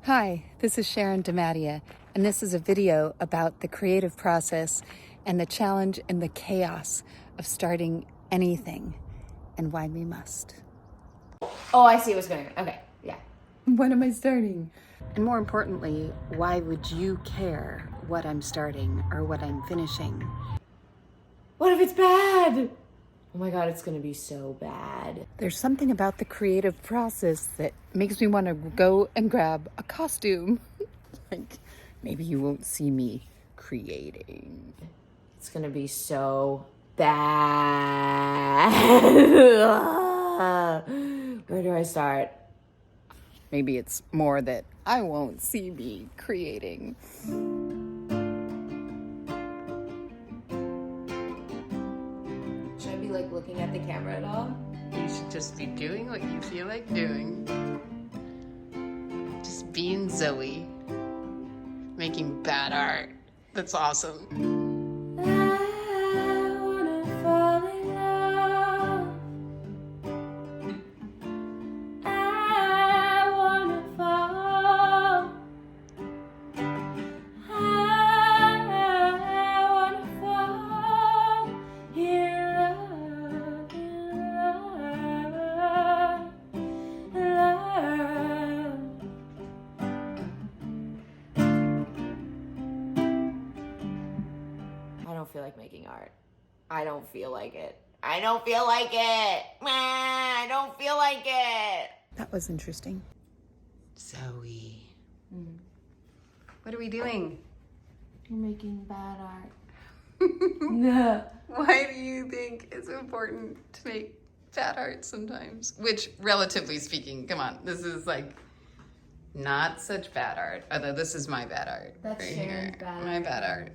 Hi, this is Sharon DeMattia, and this is a video about the creative process and the challenge and the chaos of starting anything and why we must. Oh, I see what's going on. Okay, yeah. When am I starting? And more importantly, why would you care what I'm starting or what I'm finishing? What if it's bad? Oh my God, it's gonna be so bad. There's something about the creative process that makes me want to go and grab a costume. Like, maybe you won't see me creating. It's gonna be so bad. Where do I start? Maybe it's more that I won't see me creating. Should I be like looking at the camera at all? You should just be doing what you feel like doing. Just being Zoe. Making bad art. That's awesome. I don't feel like making art. I don't feel like it. I don't feel like it. I don't feel like it. That was interesting. Zoe. What are we doing? You're making bad art. No. Why do you think it's important to make bad art sometimes? Which, relatively speaking, come on, this is like not such bad art. Although this is my bad art. That's right Sharon's here. bad My art. bad art.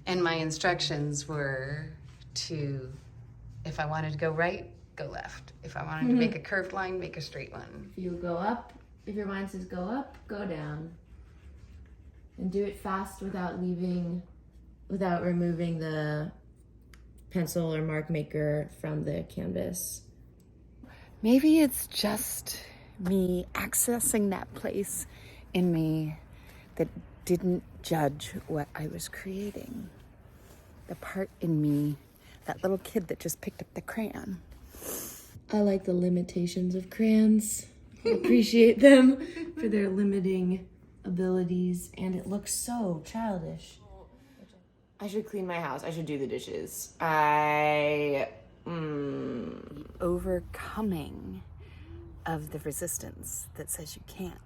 And my instructions were to, if I wanted to go right, go left. If I wanted to make a curved line, make a straight line. If you go up, if your mind says go up, go down. And do it fast without removing the pencil or mark maker from the canvas. Maybe it's just me accessing that place in me that didn't judge what I was creating. The part in me, that little kid that just picked up the crayon. I like the limitations of crayons. I appreciate them for their limiting abilities, and it looks so childish. I should clean my house. I should do the dishes. Overcoming of the resistance that says you can't.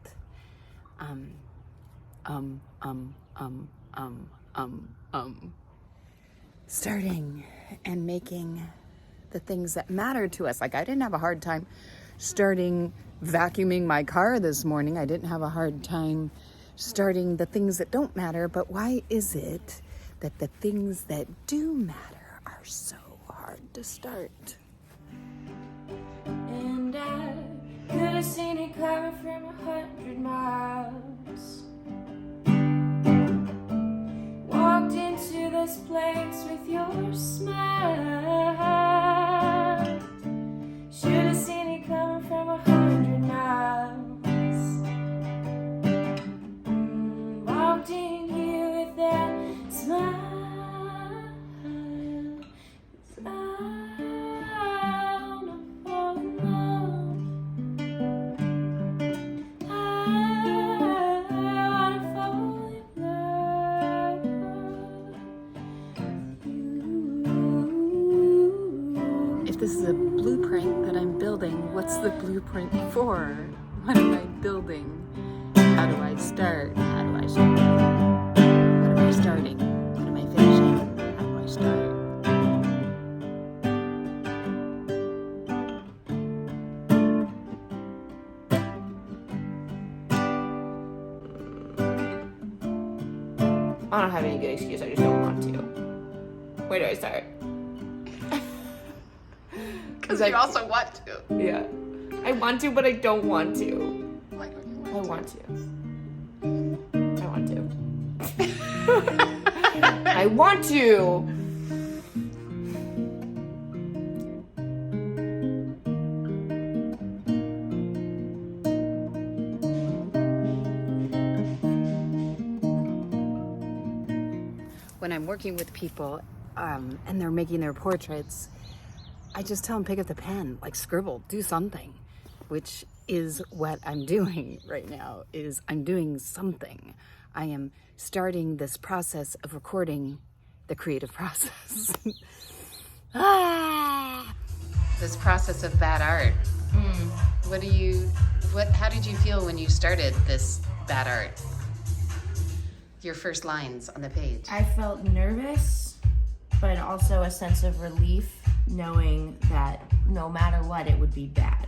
Starting and making the things that matter to us. Like, I didn't have a hard time starting vacuuming my car this morning. I didn't have a hard time starting the things that don't matter, but why is it that the things that do matter are so hard to start? And I could have seen it coming from 100 miles. Walked into this place with your smile. Should have seen it coming from 100 miles. Walked in here with that smile. This is a blueprint that I'm building. What's the blueprint for? What am I building? How do I start? How do I start? What am I starting? What am I finishing? How do I start? I don't have any good excuse. I just don't want to. Where do I start? Because you also want to. Yeah. I want to, but I don't want to. Why don't you I want to. I want to. I want to. when I'm working with people and they're making their portraits, I just tell them pick up the pen, like scribble, do something, which is what I'm doing right now, is I'm doing something. I am starting this process of recording the creative process. This process of bad art. How did you feel when you started this bad art? Your first lines on the page. I felt nervous, but also a sense of relief knowing that no matter what, it would be bad.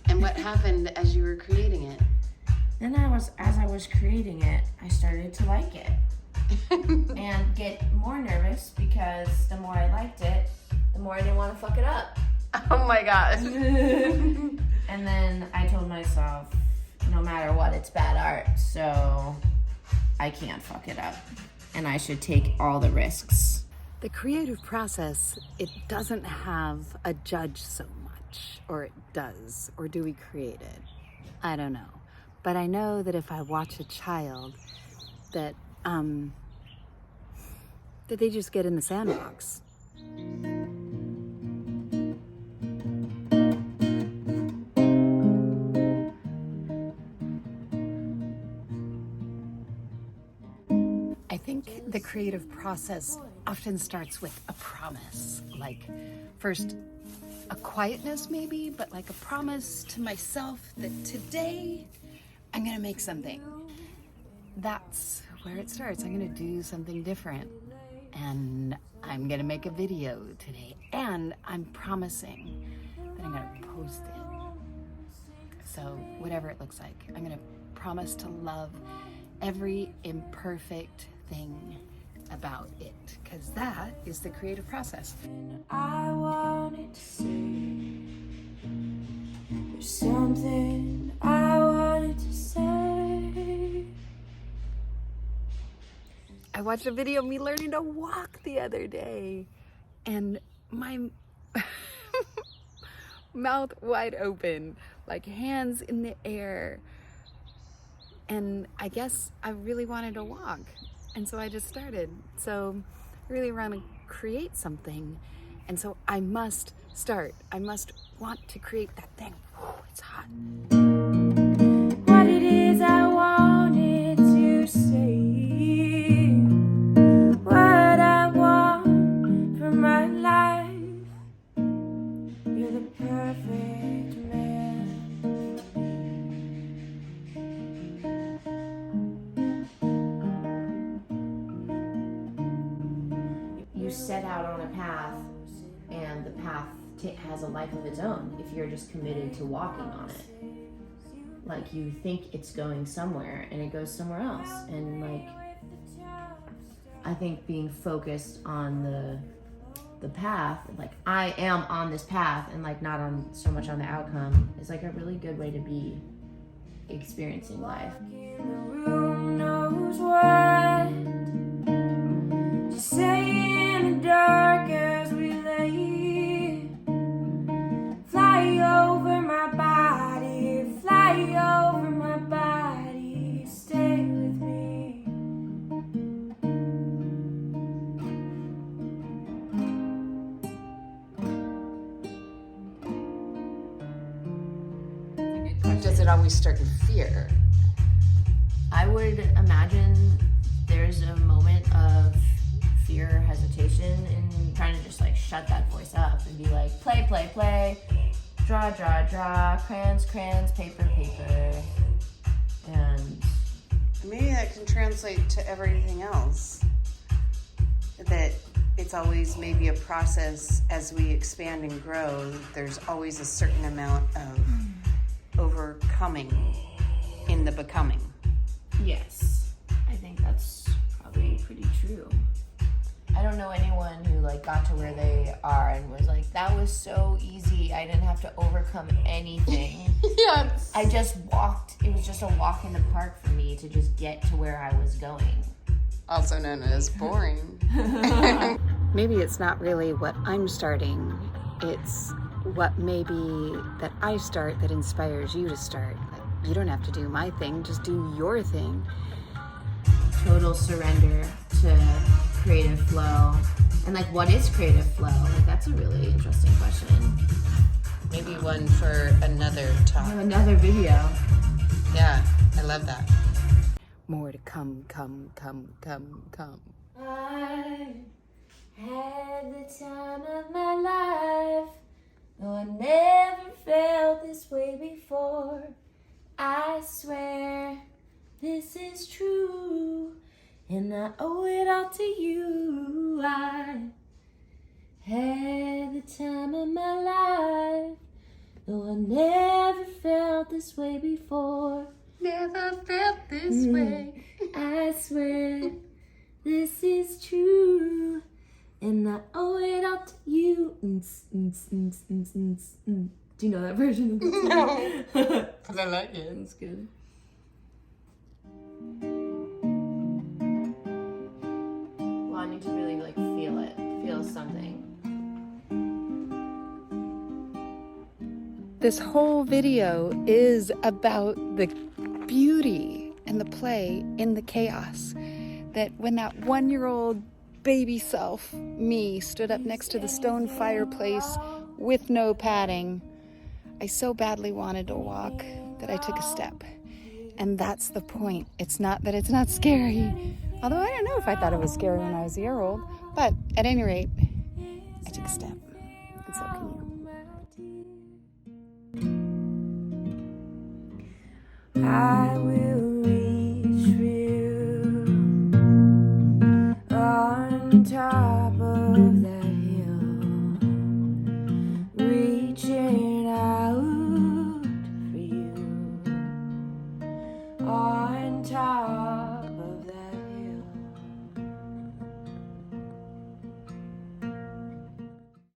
And what happened as you were creating it? Then as I was creating it, I started to like it and get more nervous because the more I liked it, the more I didn't want to fuck it up. Oh my gosh. And then I told myself, no matter what, it's bad art, so I can't fuck it up. And I should take all the risks. The creative process, it doesn't have a judge so much, or it does, or do we create it? I don't know. But I know that if I watch a child, that they just get in the sandbox. I think the creative process often starts with a promise, like first a quietness maybe, but like a promise to myself that today I'm gonna make something. That's where it starts. I'm gonna do something different, and I'm gonna make a video today, and I'm promising that I'm gonna post it. So whatever it looks like, I'm gonna promise to love every imperfect thing about it, because that is the creative process. I wanted to say, there's something I wanted to say. I watched a video of me learning to walk the other day, and my mouth wide open, like hands in the air. And I guess I really wanted to walk. And so I just started. So I really want to create something. And so I must start. I must want to create that thing. Whew, it's hot. What it is I wanted to say, what I want for my life. You're the perfect man. You set out on a path, and the path has a life of its own if you're just committed to walking on it. Like, you think it's going somewhere and it goes somewhere else, and like, I think being focused on the path, like I am on this path, and like not on so much on the outcome, is like a really good way to be experiencing life. The room knows what to say in the dark as we lay. Fly over my body, fly over my body, stay with me. Does it always start in fear? I would imagine there's a moment of fear, hesitation, and trying to just like shut that voice up and be like, play, play, play, draw, draw, draw, crayons, crayons, paper, paper. And maybe that can translate to everything else. That it's always maybe a process as we expand and grow. There's always a certain amount of overcoming in the becoming. yes, I think that's probably pretty true. I don't know anyone who like got to where they are and was like, that was so easy, I didn't have to overcome anything. Yes. I just walked. It was just a walk in the park for me to just get to where I was going. Also known as boring. Maybe it's not really what I'm starting. It's what maybe that I start that inspires you to start. Like, you don't have to do my thing, just do your thing. Total surrender to creative flow? And like, what is creative flow? Like, that's a really interesting question. Maybe one for another I talk. have another video. Yeah, I love that. More to come. I had the time of my life, though I never felt this way before. I swear this is true, and I owe it all to you. I had the time of my life, though I never felt this way before. Never felt this way. I swear this is true, and I owe it all to you. Do you know that version of the song? No, but I like it. That's good. Well, I need to really like feel it. Feel something. This whole video is about the beauty and the play in the chaos. That when that 1-year-old baby self, me, stood up next to the stone fireplace with no padding, I so badly wanted to walk that I took a step. And that's the point. It's not that it's not scary. Although I don't know if I thought it was scary when I was a year old. But at any rate, I took a step. And so can you. I will reach for you on top of that hill, reaching out for you on top